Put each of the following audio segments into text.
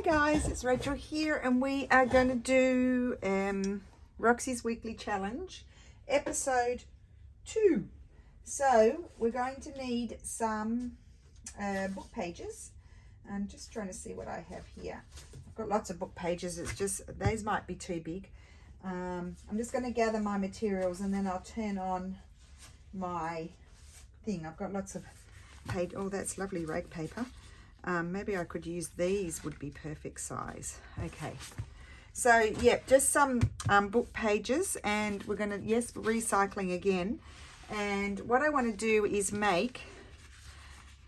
guys, it's Rachel here, and we are going to do Roxy's Weekly Challenge, episode 2. So we're going to need some book pages. I'm just trying to see what I have here. I've got lots of book pages. It's just, these might be too big. I'm just going to gather my materials and then I'll turn on my thing. I've got lots of page. Oh, that's lovely rag paper. Maybe I could use these, would be perfect size. Okay, so yeah, just some book pages, and we're gonna, yes, recycling again. And what I want to do is make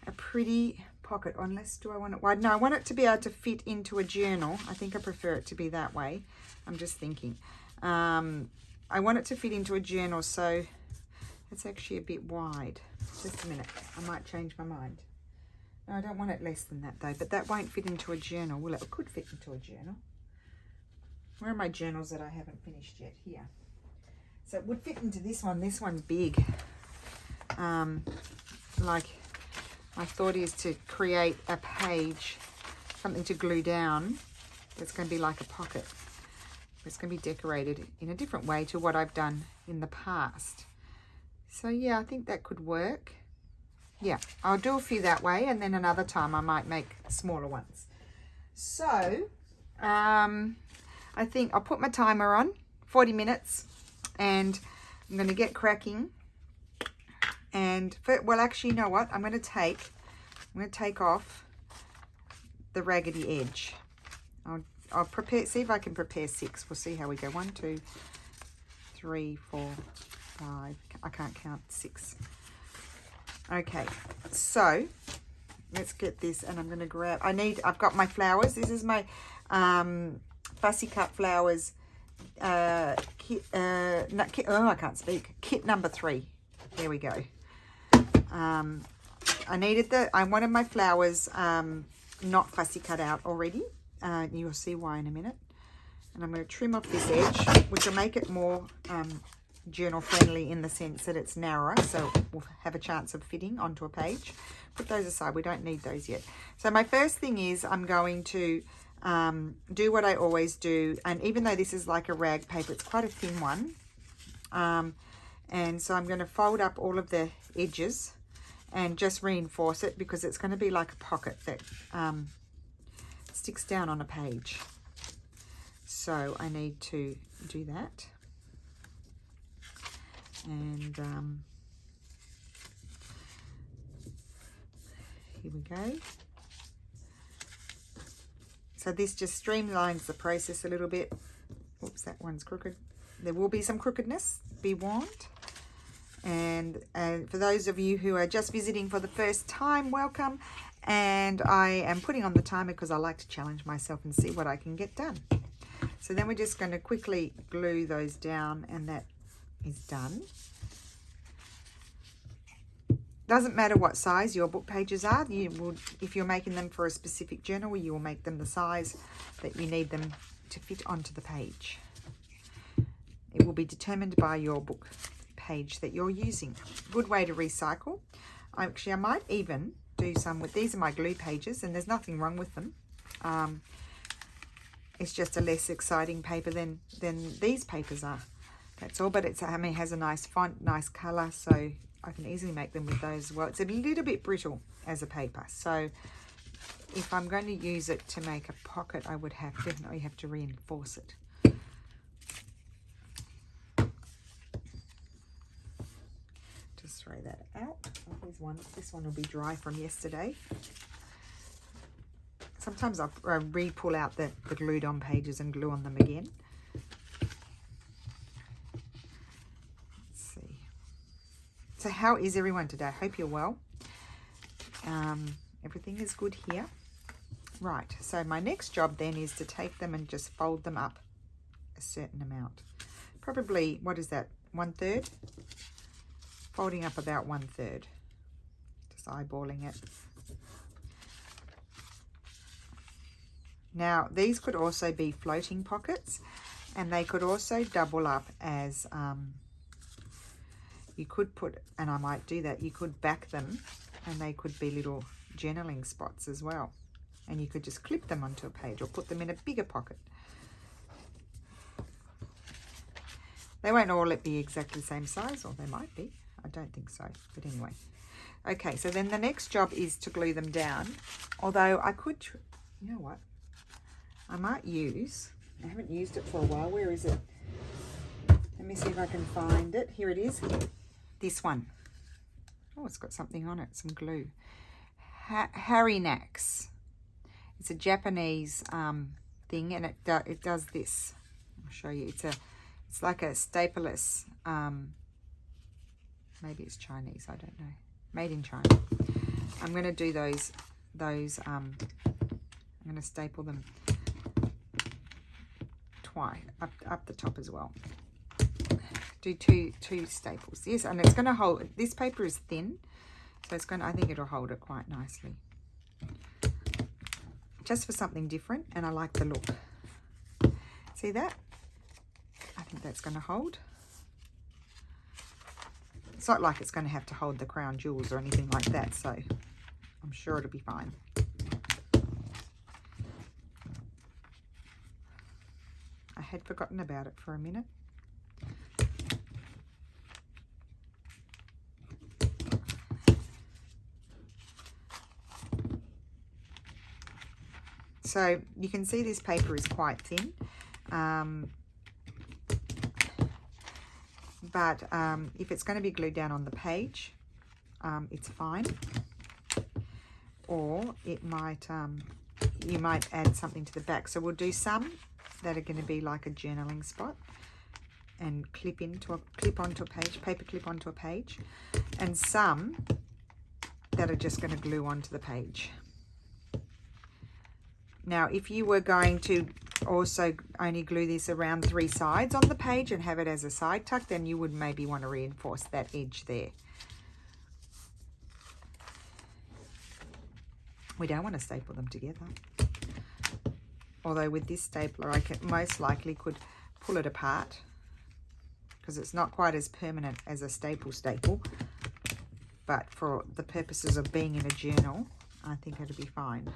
a pretty pocket. Unless, do I want it wide? No, I want it to be able to fit into a journal. I think I prefer it to be that way. I'm just thinking. I want it to fit into a journal, so it's actually a bit wide. Just a minute, I might change my mind. No, I don't want it less than that though, but that won't fit into a journal, will it? It could fit into a journal. Where are my journals that I haven't finished yet? Here. So it would fit into this one. This one's big. Like, my thought is to create a page, something to glue down that's going to be like a pocket. It's going to be decorated in a different way to what I've done in the past. So yeah, I think that could work. Yeah, I'll do a few that way, and then another time I might make smaller ones. So, I think I'll put my timer on, 40 minutes, and I'm going to get cracking. And, well, actually, you know what? I'm going to take off the raggedy edge. I'll prepare, see if I can prepare 6. We'll see how we go. 1, 2, 3, 4, 5. I can't count 6. Okay, so let's get this, and I'm going to grab, I've got my flowers. This is my Fussy Cut Flowers kit, I can't speak, kit number 3. There we go. I wanted my flowers not fussy cut out already. You'll see why in a minute. And I'm going to trim off this edge, which will make it more journal friendly in the sense that it's narrower, so we'll have a chance of fitting onto a page. Put those aside, we don't need those yet. So my first thing is I'm going to do what I always do, and even though this is like a rag paper, it's quite a thin one, and so I'm going to fold up all of the edges and just reinforce it, because it's going to be like a pocket that sticks down on a page. So I need to do that. And here we go. So this just streamlines the process a little bit. Oops, that one's crooked. There will be some crookedness, be warned. And for those of you who are just visiting for the first time, welcome. And I am putting on the timer because I like to challenge myself and see what I can get done. So then we're just going to quickly glue those down, and that is done. Doesn't matter what size your book pages are. You will, if you're making them for a specific journal, you will make them the size that you need them to fit onto the page. It will be determined by your book page that you're using. Good way to recycle. I might even do some with, these are my glue pages, and there's nothing wrong with them. It's just a less exciting paper than these papers are. That's all, but it has a nice font, nice colour, so I can easily make them with those as well. It's a little bit brittle as a paper, so if I'm going to use it to make a pocket, I would definitely have to reinforce it. Just throw that out. Oh, here's one. This one will be dry from yesterday. Sometimes I'll re-pull out the glued on pages and glue on them again. So how is everyone today? I hope you're well. Everything is good here. Right, so my next job then is to take them and just fold them up a certain amount. Probably, what is that, 1/3? Folding up about 1/3. Just eyeballing it. Now, these could also be floating pockets, and they could also double up as... you could put, and I might do that, you could back them, and they could be little journaling spots as well. And you could just clip them onto a page or put them in a bigger pocket. They won't all be exactly the same size, or they might be. I don't think so, but anyway. Okay, so then the next job is to glue them down. Although I could, you know what? I might use, I haven't used it for a while. Where is it? Let me see if I can find it. Here it is. This one. Oh, it's got something on it, some glue. Harinax. It's a Japanese thing, and it does this. I'll show you. It's like a stapleless. Maybe it's Chinese. I don't know. Made in China. I'm going to do those. I'm going to staple them twice up the top as well. Do two staples. Yes, and it's going to hold. This paper is thin, so it's going. I think it'll hold it quite nicely. Just for something different, and I like the look. See that? I think that's going to hold. It's not like it's going to have to hold the crown jewels or anything like that, so I'm sure it'll be fine. I had forgotten about it for a minute. So you can see this paper is quite thin. But if it's going to be glued down on the page, it's fine. Or it might, you might add something to the back. So we'll do some that are going to be like a journaling spot and clip onto a page, paper clip onto a page, and some that are just going to glue onto the page. Now, if you were going to also only glue this around 3 sides on the page and have it as a side tuck, then you would maybe want to reinforce that edge there. We don't want to staple them together. Although with this stapler, I most likely could pull it apart because it's not quite as permanent as a staple. But for the purposes of being in a journal, I think it'll be fine.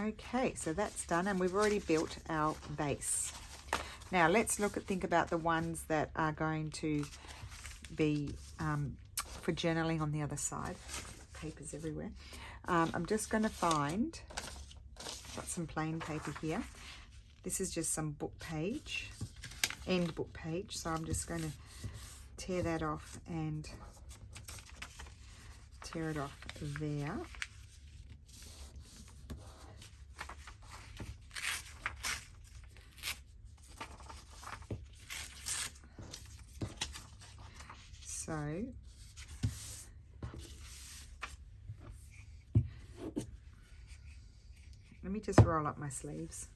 Okay, so that's done, and we've already built our base. Now let's think about the ones that are going to be for journaling on the other side. Papers everywhere. I'm just going to find, got some plain paper here. This is just some book page, end book page. So I'm just going to tear that off and tear it off there. So let me just roll up my sleeves.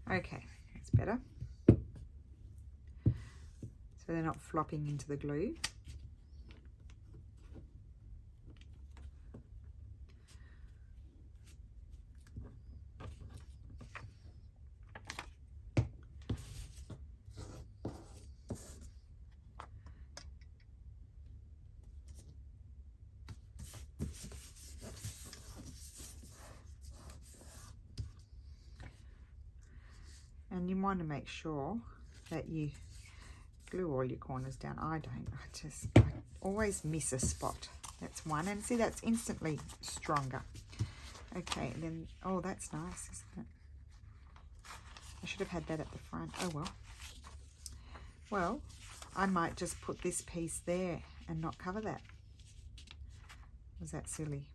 Okay, that's better. So they're not flopping into the glue. And you want to make sure that you glue all your corners down. I always miss a spot. That's one. And see, that's instantly stronger. Okay, and then, oh, that's nice, isn't it? I should have had that at the front. Oh, well. Well, I might just put this piece there and not cover that. Was that silly?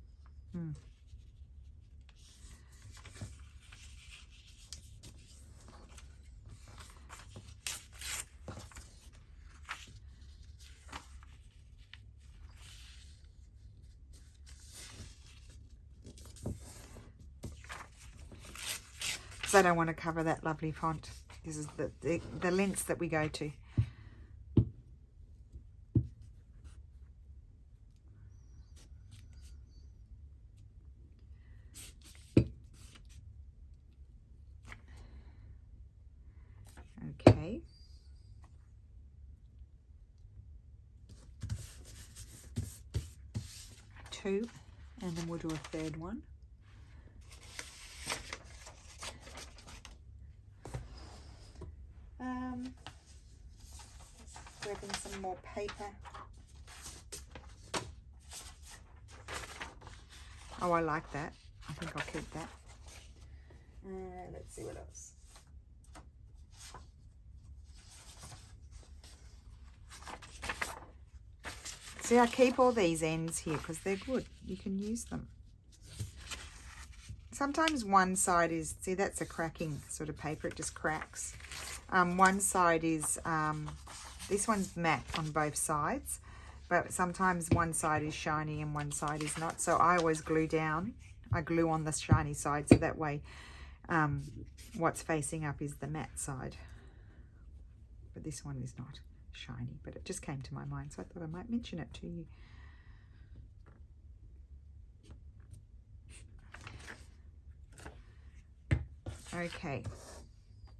I don't want to cover that lovely font. This is the lengths that we go to. 2, and then we'll do a third one. Grabbing some more paper. Oh, I like that. I think I'll keep that. Let's see what else. See, I keep all these ends here because they're good. You can use them. Sometimes one side is, see, that's a cracking sort of paper. It just cracks. One side is, this one's matte on both sides, but sometimes one side is shiny and one side is not. So I always glue down. I glue on the shiny side so that way what's facing up is the matte side. But this one is not shiny, but it just came to my mind, so I thought I might mention it to you. Okay,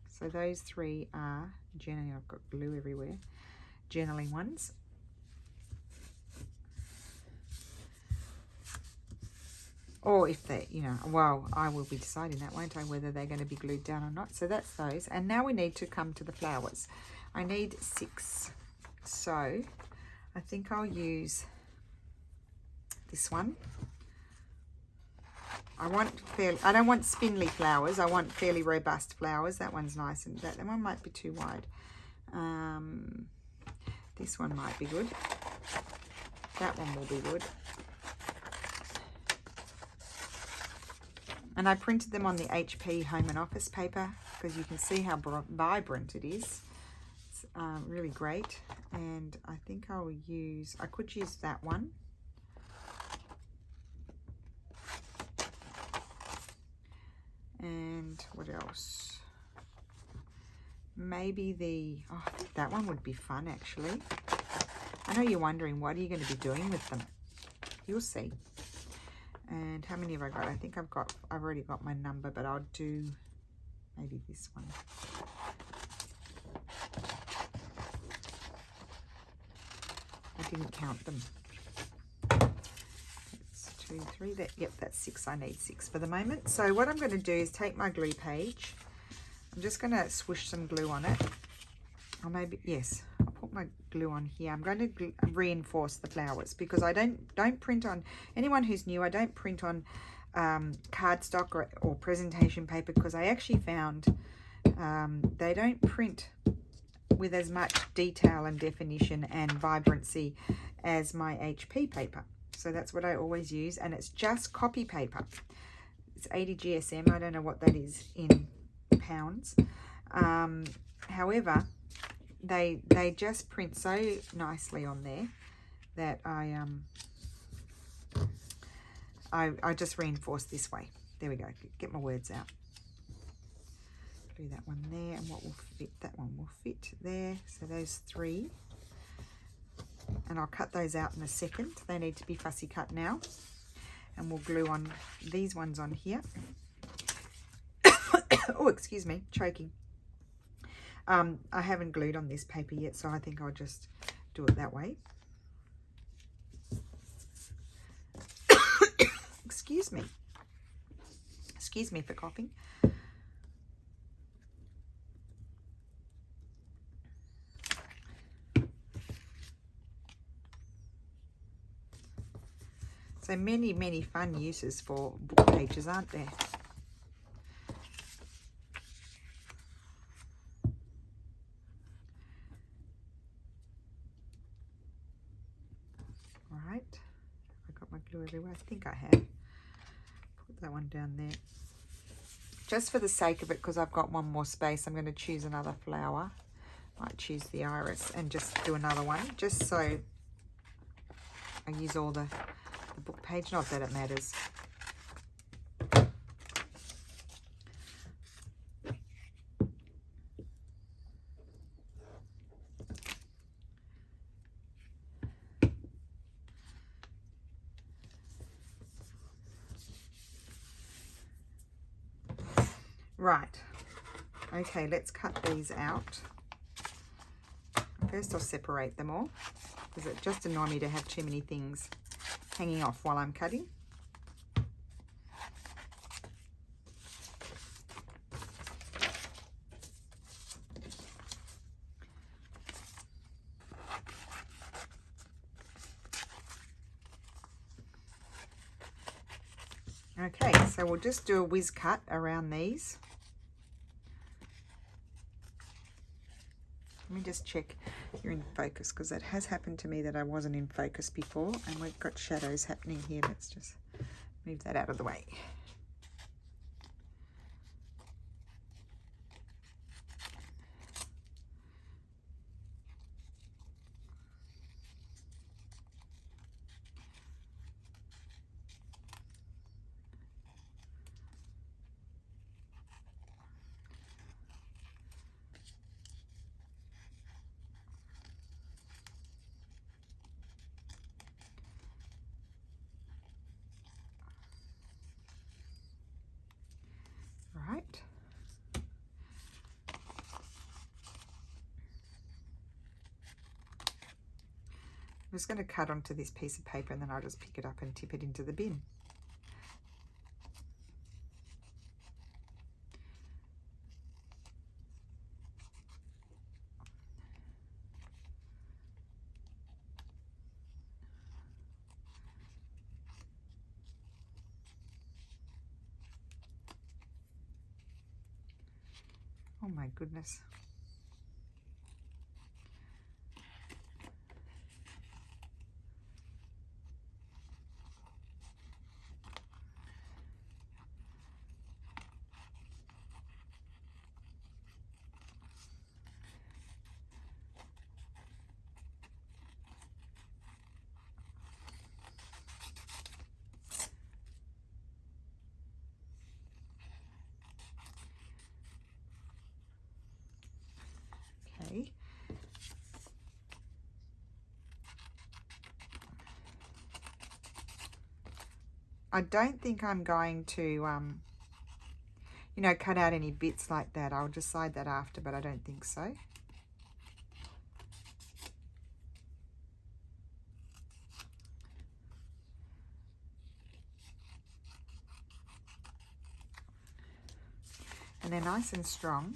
so those 3 are generally, I've got glue everywhere, journaling ones. Or if they, you know, well, I will be deciding that, won't I, whether they're going to be glued down or not. So that's those. And now we need to come to the flowers. I need 6. So I think I'll use this one. I don't want spindly flowers. I want fairly robust flowers. That one's nice, and that one might be too wide. This one might be good. That one will be good. And I printed them on the HP Home and Office paper because you can see how vibrant it is. It's really great. And I think I could use that one. And what else? Maybe I think that one would be fun actually. I know you're wondering, what are you going to be doing with them? You'll see. And how many have I got? I think I've already got my number, but I'll do maybe this one. I didn't count them. That's 2, 3. Yep, that's 6. I need 6 for the moment. So what I'm going to do is take my glue page. I'm just going to swish some glue on it. Or maybe, yes, I'll put my glue on here. I'm going to reinforce the flowers because I don't print on, anyone who's new, I don't print on cardstock or presentation paper because I actually found they don't print with as much detail and definition and vibrancy as my HP paper. So that's what I always use, and it's just copy paper. It's 80 GSM. I don't know what that is in pounds. However, they just print so nicely on there that I just reinforce this way. There we go. Get my words out. Do that one there, and what will fit? That one will fit there. So those 3, and I'll cut those out in a second. They need to be fussy cut now, and we'll glue on these ones on here. Oh, excuse me, choking. I haven't glued on this paper yet, so I think I'll just do it that way. Excuse me. Excuse me for coughing. So many, many fun uses for book pages, aren't there? Everywhere. I think I have. Put that one down there. Just for the sake of it, because I've got one more space, I'm going to choose another flower. Might choose the iris and just do another one, just so I use all the book page. Not that it matters. Right, okay, let's cut these out. First I'll separate them all because it just annoys me to have too many things hanging off while I'm cutting. Okay, so we'll just do a whiz cut around these. Let me just check you're in focus, because that has happened to me that I wasn't in focus before, and we've got shadows happening here. Let's just move that out of the way. Right. I'm just going to cut onto this piece of paper, and then I'll just pick it up and tip it into the bin. Oh my goodness. Okay. I don't think I'm going to, you know, cut out any bits like that. I'll decide that after, but I don't think so. And they're nice and strong.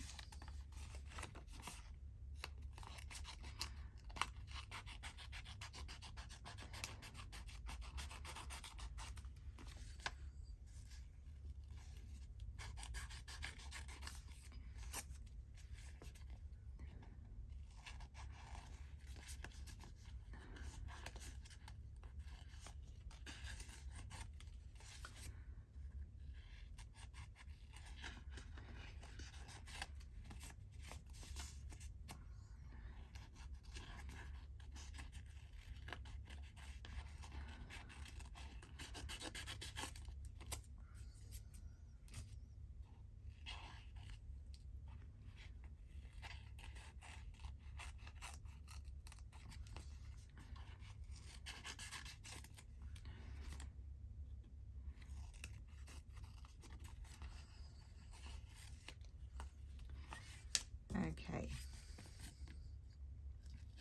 Okay,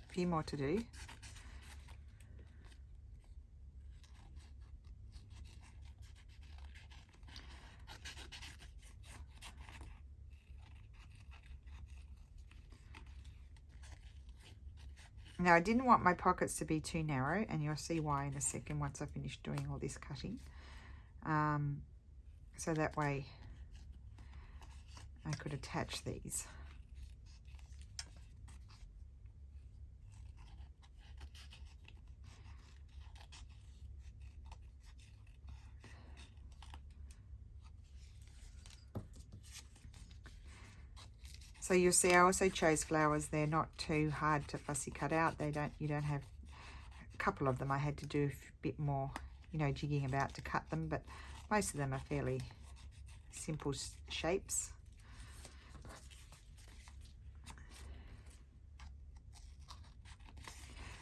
a few more to do. Now, I didn't want my pockets to be too narrow, and you'll see why in a second once I finish doing all this cutting. So that way I could attach these. So you'll see I also chose flowers. They're not too hard to fussy cut out. You don't have, a couple of them I had to do a bit more, you know, jigging about to cut them, but most of them are fairly simple shapes.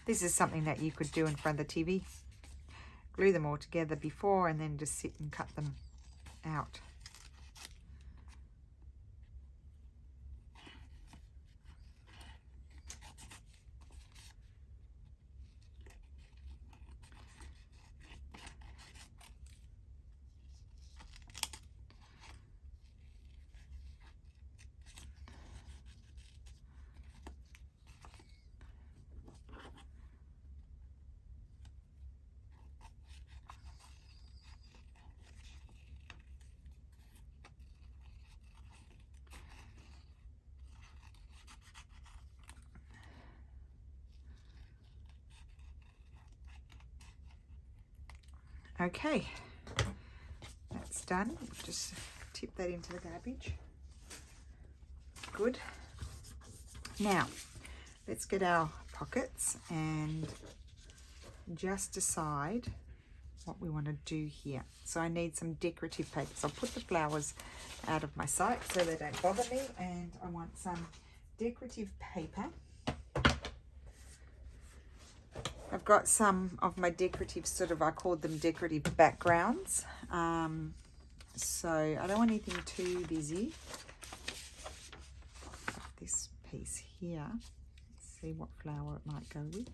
This is something that you could do in front of the TV. Glue them all together before and then just sit and cut them out. Okay, that's done. Just tip that into the garbage. Good. Now, let's get our pockets and just decide what we want to do here. So I need some decorative papers. I'll put the flowers out of my sight so they don't bother me, and I want some decorative paper. I've got some of my decorative I called them decorative backgrounds. So I don't want anything too busy. This piece here, let's see what flower it might go with.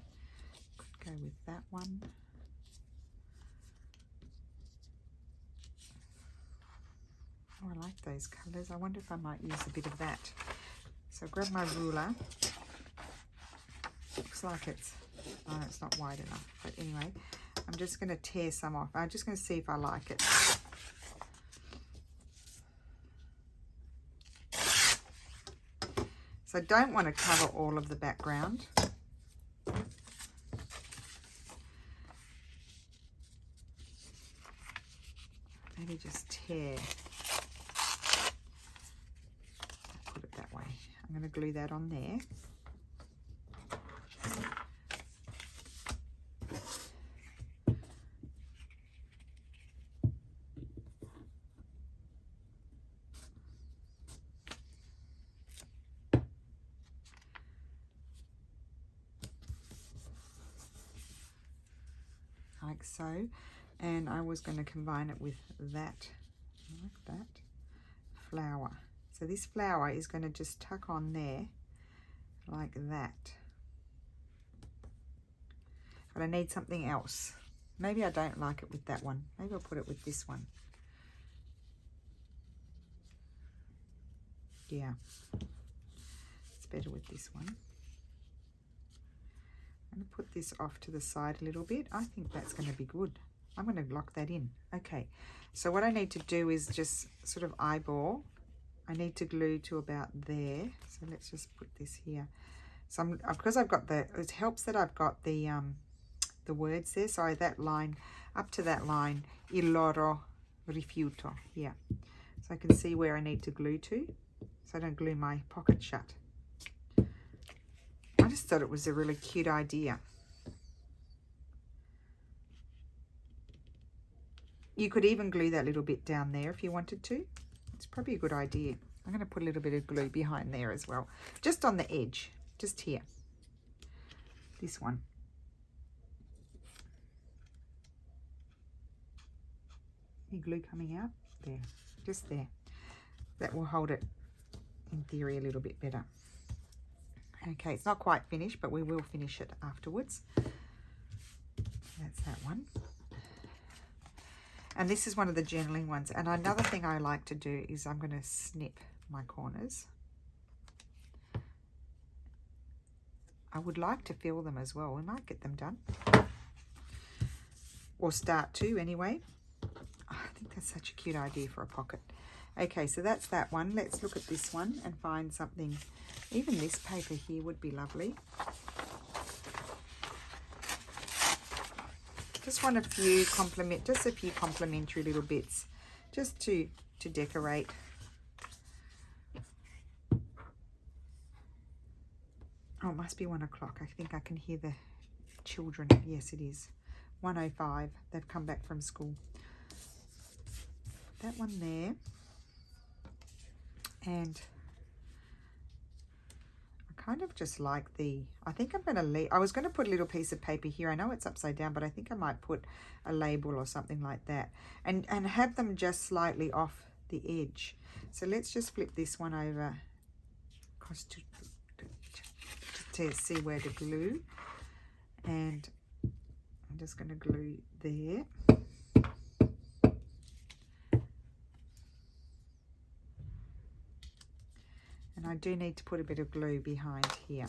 Could go with that one. Oh, I like those colours. I wonder if I might use a bit of that. So grab my ruler. Looks like it's not wide enough, but anyway, I'm just going to tear some off. I'm just going to see if I like it. So I don't want to cover all of the background. Maybe just tear. Put it that way. I'm going to glue that on there. Like so, and I was going to combine it with that, like that, flower. So this flower is going to just tuck on there like that, but I need something else. Maybe I don't like it with that one. Maybe I'll put it with this one. Yeah, it's better with this one. I'm going to put this off to the side a little bit. I think that's going to be good. I'm going to lock that in. Okay, so what I need to do is just sort of eyeball. I need to glue to about there. So let's just put this here. So because I've got it helps that I've got the words there. So that line, up to that line, il loro rifiuto, here. So I can see where I need to glue to, so I don't glue my pocket shut. I just thought it was a really cute idea. You could even glue that little bit down there if you wanted to. It's probably a good idea. I'm going to put a little bit of glue behind there as well. Just on the edge, just here. This one. Any glue coming out? There, just there. That will hold it, in theory, a little bit better. Okay, it's not quite finished, but we will finish it afterwards. That's that one. And this is one of the journaling ones. And another thing I like to do is I'm going to snip my corners. I would like to fill them as well. We might get them done. Or start to anyway. I think that's such a cute idea for a pocket. Okay, so that's that one. Let's look at this one and find something. Even this paper here would be lovely. Just want a few complimentary little bits, just to decorate. Oh, it must be 1 o'clock. I think I can hear the children. Yes, it is. 1:05. They've come back from school. That one there. And I kind of just like I think I'm going to leave. I was going to put a little piece of paper here. I know it's upside down, but I think I might put a label or something like that. And have them just slightly off the edge. So let's just flip this one over to see where to glue. And I'm just going to glue there. And I do need to put a bit of glue behind here.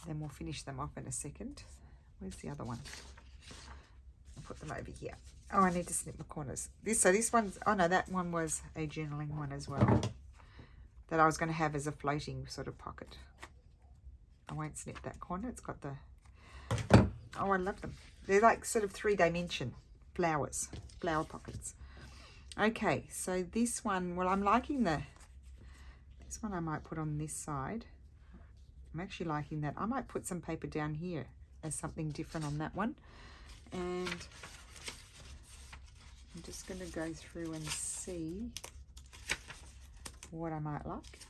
Then we'll finish them off in a second. Where's the other one? I'll put them over here. Oh, I need to snip the corners. So this one's, oh no, that one was a journaling one as well, that I was going to have as a floating sort of pocket. I won't snip that corner. It's got the, oh, I love them. They're like sort of 3-dimension flowers, flower pockets. Okay, so this one, well, I'm liking this one I might put on this side. I'm actually liking that. I might put some paper down here as something different on that one. And I'm just going to go through and see what I might like,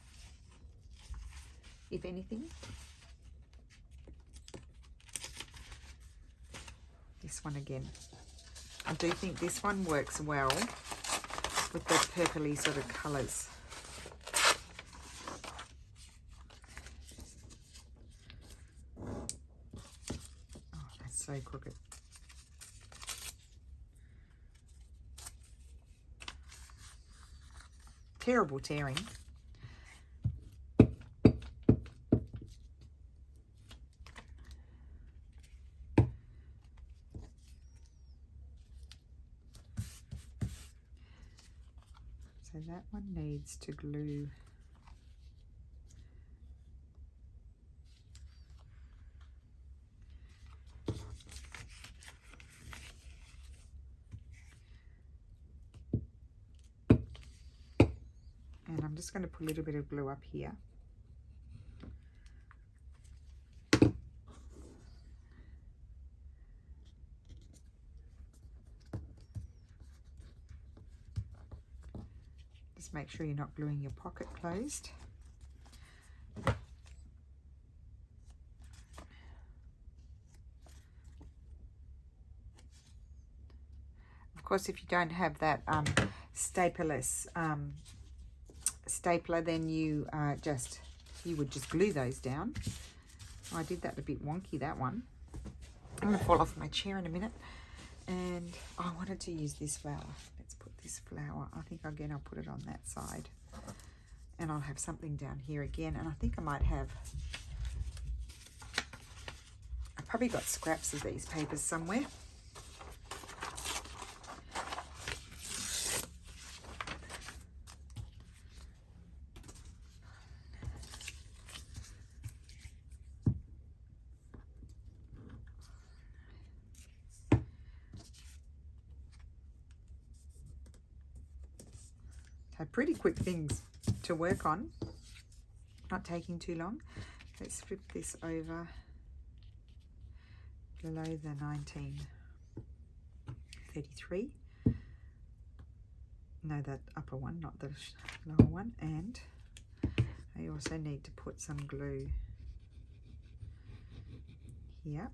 if anything. This one again. I do think this one works well with the purpley sort of colours. Oh, that's so crooked. Terrible tearing. So that one needs to glue. And I'm just going to put a little bit of glue up here. Just make sure you're not gluing your pocket closed. Of course, if you don't have that staplerless stapler, then you would just glue those down. Oh, I did that a bit wonky, that one. I'm going to fall off my chair in a minute. And I wanted to use this flower. Let's put this flower. I think again I'll put it on that side. And I'll have something down here again. And I think I might have, I've probably got scraps of these papers somewhere. So pretty quick things to work on, not taking too long. Let's flip this over below the 1933. No, that upper one, not the lower one. And I also need to put some glue here.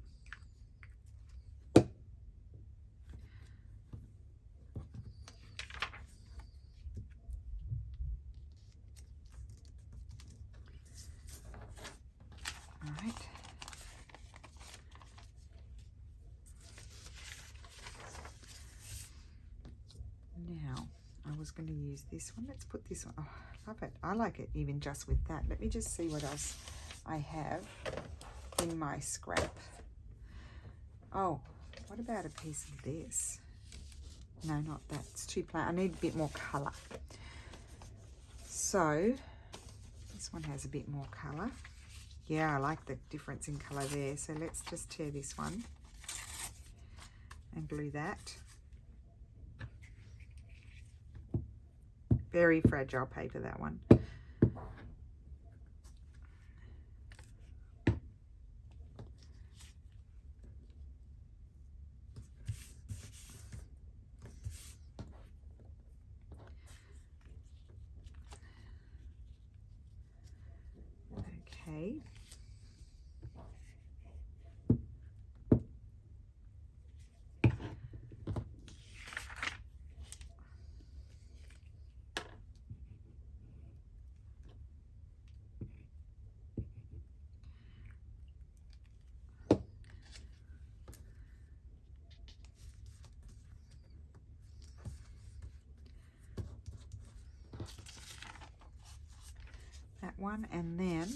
Right. Now, I was going to use this one. Let's put this on. Oh, I love it. I like it even just with that. Let me just see what else I have in my scrap. Oh, what about a piece of this? No, not that. It's too plain. I need a bit more colour. So, this one has a bit more colour. Yeah, I like the difference in colour there. So let's just tear this one and glue that. Very fragile paper, that one. Okay. That one, and then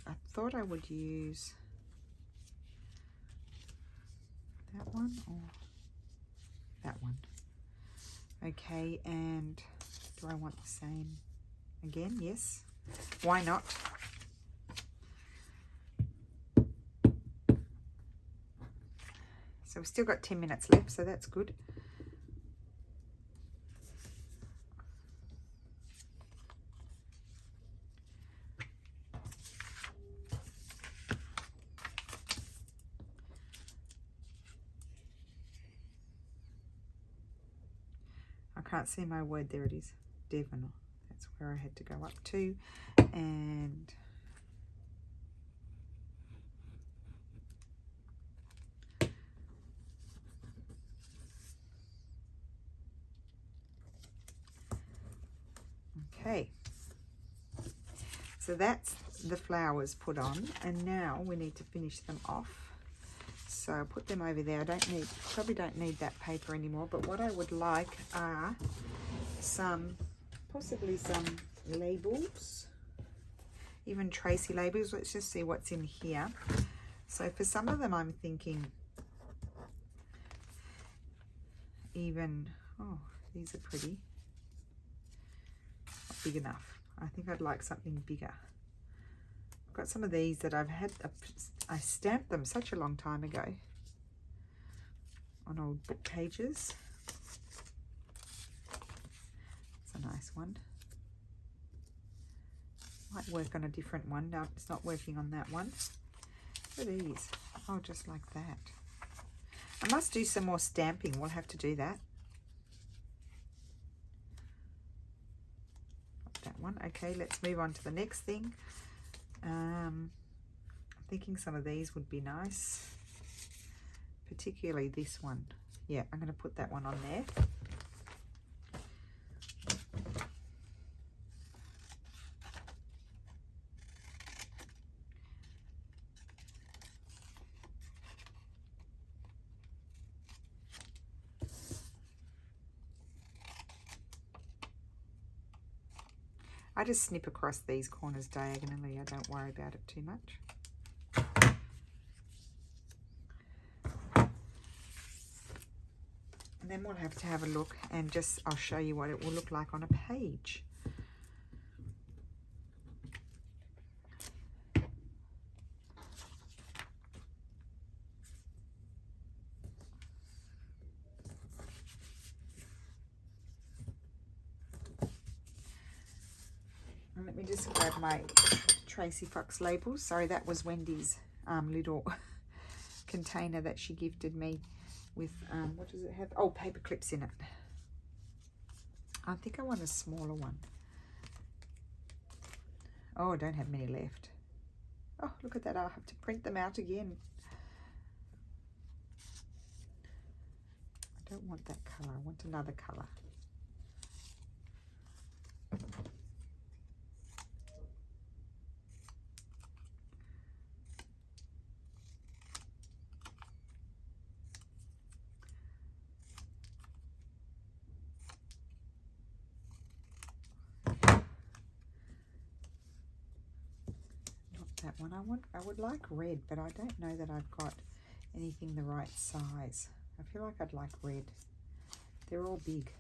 I thought I would use that one, or that one. Okay, and do I want the same again? Yes. Why not? So we've still got 10 minutes left, so that's good. I can't see my word. There it is. Devon. That's where I had to go up to. And okay. So that's the flowers put on, and now we need to finish them off. So I'll put them over there. Probably don't need that paper anymore, but what I would like are possibly some labels, even Tracy labels. Let's just see what's in here. So for some of them I'm thinking even, oh, these are pretty. Not big enough. I think I'd like something bigger. I've got some of these that I stamped them such a long time ago on old book pages. It's a nice one. Might work on a different one. No, it's not working on that one. Look at these. Oh, just like that. I must do some more stamping. We'll have to do that. That one. Okay, let's move on to the next thing. I'm thinking some of these would be nice, particularly this one. Yeah, I'm going to put that one on there. I just snip across these corners diagonally. I don't worry about it too much. And then we'll have to have a look and I'll show you what it will look like on a page. Let me just grab my Tracy Fox labels. Sorry, that was Wendy's little container that she gifted me with, what does it have? Oh, paper clips in it. I think I want a smaller one. Oh, I don't have many left. Oh, look at that. I'll have to print them out again. I don't want that colour. I want another colour. That one I would like red, but I don't know that I've got anything the right size. I feel like I'd like red. They're all big.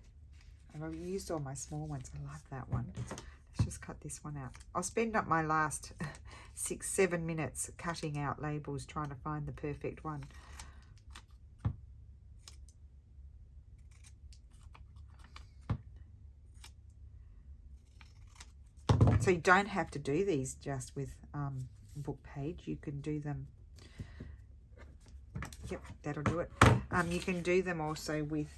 I've used all my small ones. I like that one. Let's just cut this one out. I'll spend up my last 6-7 minutes cutting out labels trying to find the perfect one. So you don't have to do these just with book page. You can do them, yep, that'll do it. You can do them also with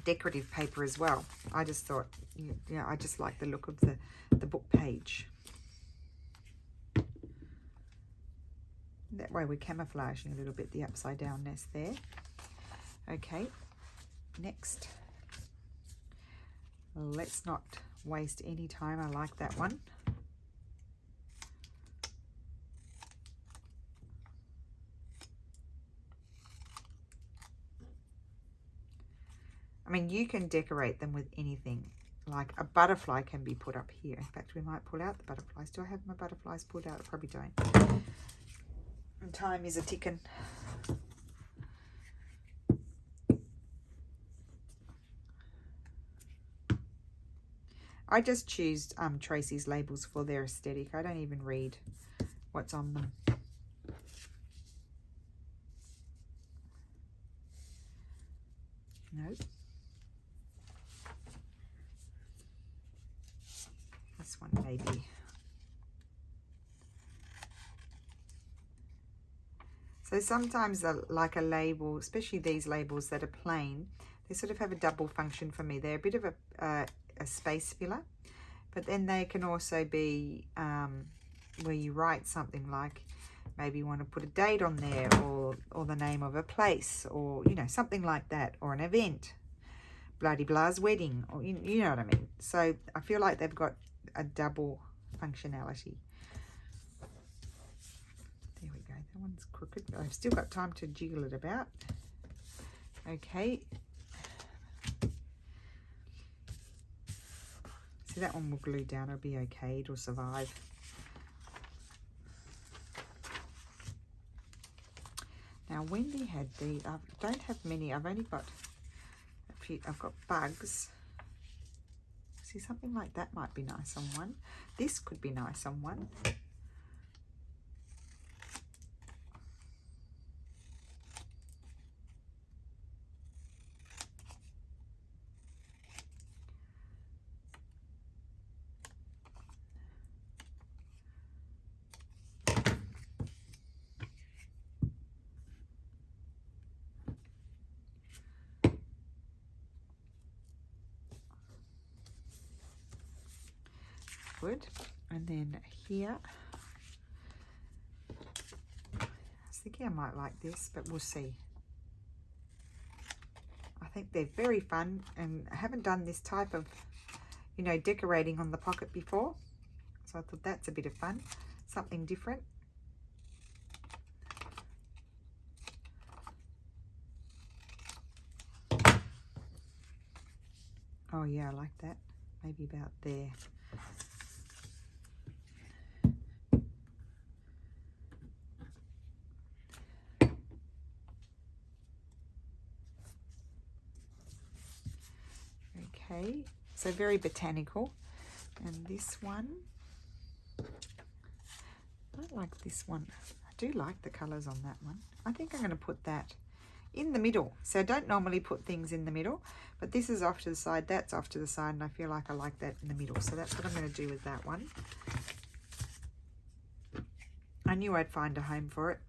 decorative paper as well. I just thought, yeah, I just like the look of the book page. That way we're camouflaging a little bit the upside downness there. Okay, next. Let's not waste any time. I like that one. I mean, you can decorate them with anything. Like a butterfly can be put up here. In fact, we might pull out the butterflies. Do I have my butterflies pulled out? I probably don't. And time is a ticking. I just choose Tracy's labels for their aesthetic. I don't even read what's on them. Nope. This one maybe. So sometimes like a label, especially these labels that are plain, they sort of have a double function for me. They're a bit of a space filler, but then they can also be where you write something like, maybe you want to put a date on there, or the name of a place, or, you know, something like that, or an event, bloody blah's wedding, or you know what I mean. So I feel like they've got a double functionality. There we go, that one's crooked. I've still got time to jiggle it about. Okay. See, that one will glue down, it'll be okay, it'll survive. Now Wendy had these, I don't have many, I've only got a few, I've got bugs. See, something like that might be nice on one. This could be nice on one. Good. And then here, I was thinking I might like this, but we'll see. I think they're very fun, and I haven't done this type of, you know, decorating on the pocket before, so I thought that's a bit of fun, something different. Oh yeah, I like that. Maybe about there. Okay, so very botanical. And this one, I like this one. I do like the colours on that one. I think I'm going to put that in the middle. So I don't normally put things in the middle, but this is off to the side, that's off to the side, and I feel like I like that in the middle. So that's what I'm going to do with that one. I knew I'd find a home for it.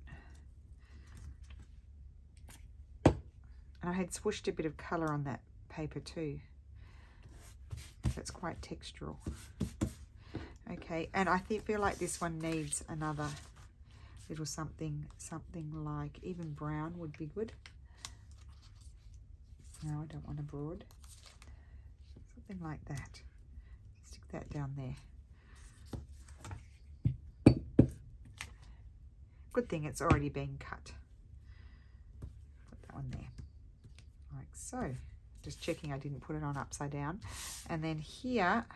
And I had swooshed a bit of colour on that paper too. That's quite textural. Okay, and I feel like this one needs another little something like, even brown would be good. No, I don't want a broad. Something like that. Stick that down there. Good thing it's already been cut. Put that one there, like so. Just checking I didn't put it on upside down. And then here,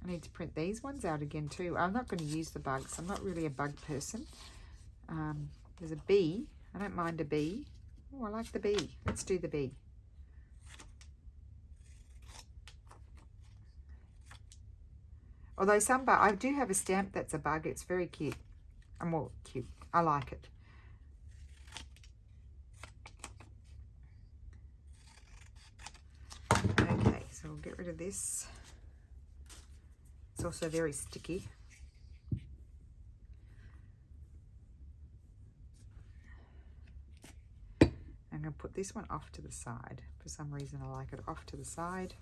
I need to print these ones out again too. I'm not going to use the bugs. I'm not really a bug person. There's a bee. I don't mind a bee. Oh, I like the bee. Let's do the bee. Although I do have a stamp that's a bug. It's very cute. Well, cute. I like it. Okay, so we'll get rid of this. It's also very sticky. I'm going to put this one off to the side. For some reason I like it off to the side.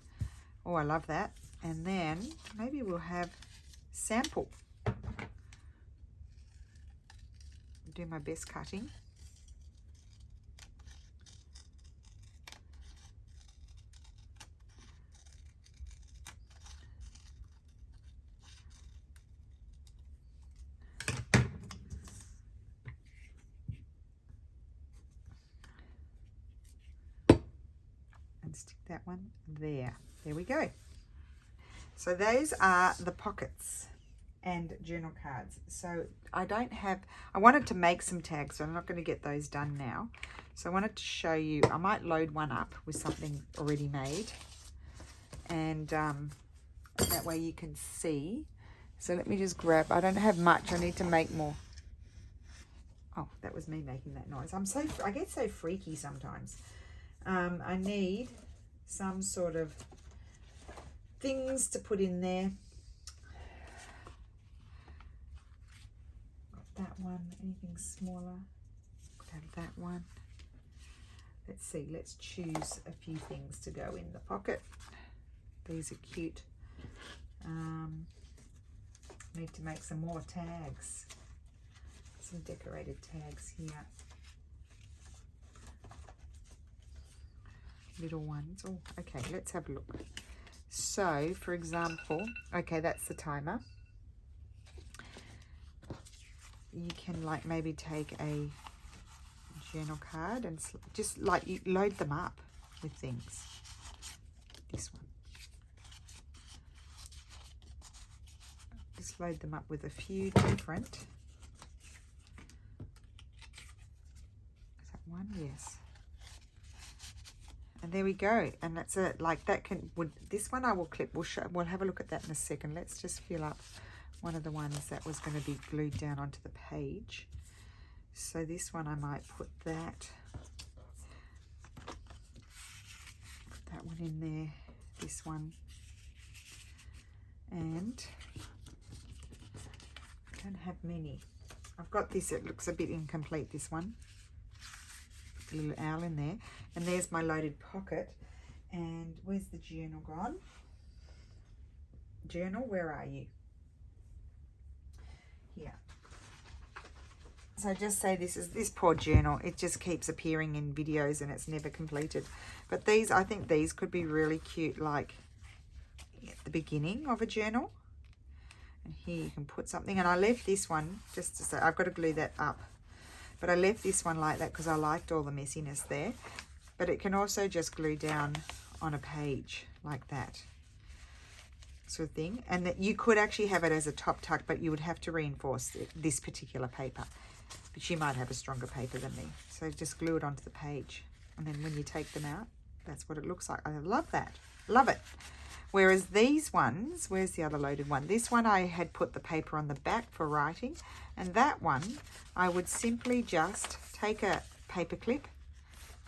Oh, I love that. And then maybe we'll have sample. Do my best cutting. And stick that one there. There we go. So those are the pockets and journal cards. So I wanted to make some tags, so I'm not going to get those done now. So I wanted to show you, I might load one up with something already made and that way you can see. So let me just grab, I don't have much, I need to make more. Oh, that was me making that noise. I get so freaky sometimes. I need some sort of things to put in there. Got that one, anything smaller? Could have that one. Let's see, let's choose a few things to go in the pocket. These are cute. Need to make some more tags. Some decorated tags here. Little ones. Oh, okay, let's have a look. So, for example, okay, that's the timer. You can like maybe take a journal card and just like you load them up with things. This one. Just load them up with a few different. Is that one? Yes. And there we go. And that's it. Like that this one I will clip. We'll have a look at that in a second. Let's just fill up one of the ones that was going to be glued down onto the page. So this one I might put that one in there. This one. And I don't have many. I've got this, it looks a bit incomplete, this one. A little owl in there. And there's my loaded pocket. And where's the journal gone? Journal, where are you? Here. So just say this poor journal, it just keeps appearing in videos and it's never completed. But these, I think these could be really cute, like at the beginning of a journal. And here you can put something. And I left this one, just to say, I've got to glue that up. But I left this one like that because I liked all the messiness there. But it can also just glue down on a page like that sort of thing. And that you could actually have it as a top tuck, but you would have to reinforce this particular paper. But you might have a stronger paper than me. So just glue it onto the page. And then when you take them out, that's what it looks like. I love that. Love it. Whereas these ones, where's the other loaded one? This one I had put the paper on the back for writing. And that one, I would simply just take a paper clip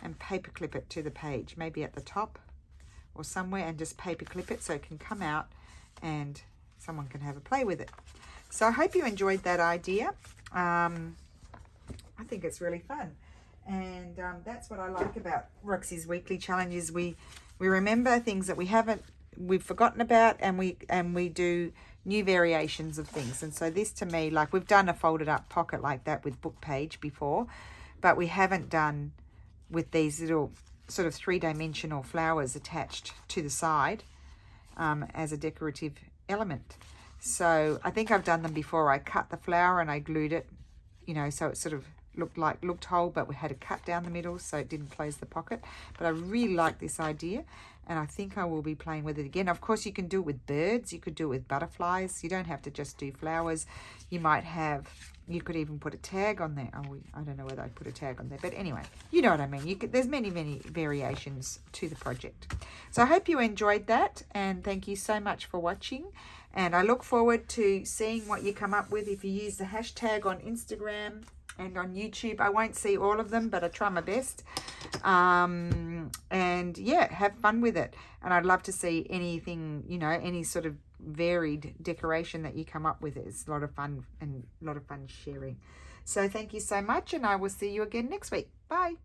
and paper clip it to the page. Maybe at the top or somewhere, and just paper clip it so it can come out and someone can have a play with it. So I hope you enjoyed that idea. I think it's really fun. And that's what I like about Roxy's weekly challenges. We remember things that we've forgotten about, and we do new variations of things. And so this to me, like we've done a folded up pocket like that with book page before, but we haven't done with these little sort of 3-dimensional flowers attached to the side as a decorative element. So I think I've done them before. I cut the flower and I glued it, you know, so it sort of looked whole, but we had a cut down the middle so it didn't close the pocket. But I really like this idea, and I think I will be playing with it again. Of course, you can do it with birds, you could do it with butterflies. You don't have to just do flowers. You could even put a tag on there. Oh, I don't know whether I put a tag on there, but anyway, you know what I mean. There's many variations to the project. So I hope you enjoyed that, and thank you so much for watching. And I look forward to seeing what you come up with if you use the hashtag on Instagram and on YouTube. I won't see all of them, but I try my best. And yeah, have fun with it. And I'd love to see anything, you know, any sort of varied decoration that you come up with. It's a lot of fun and a lot of fun sharing. So thank you so much, and I will see you again next week. Bye.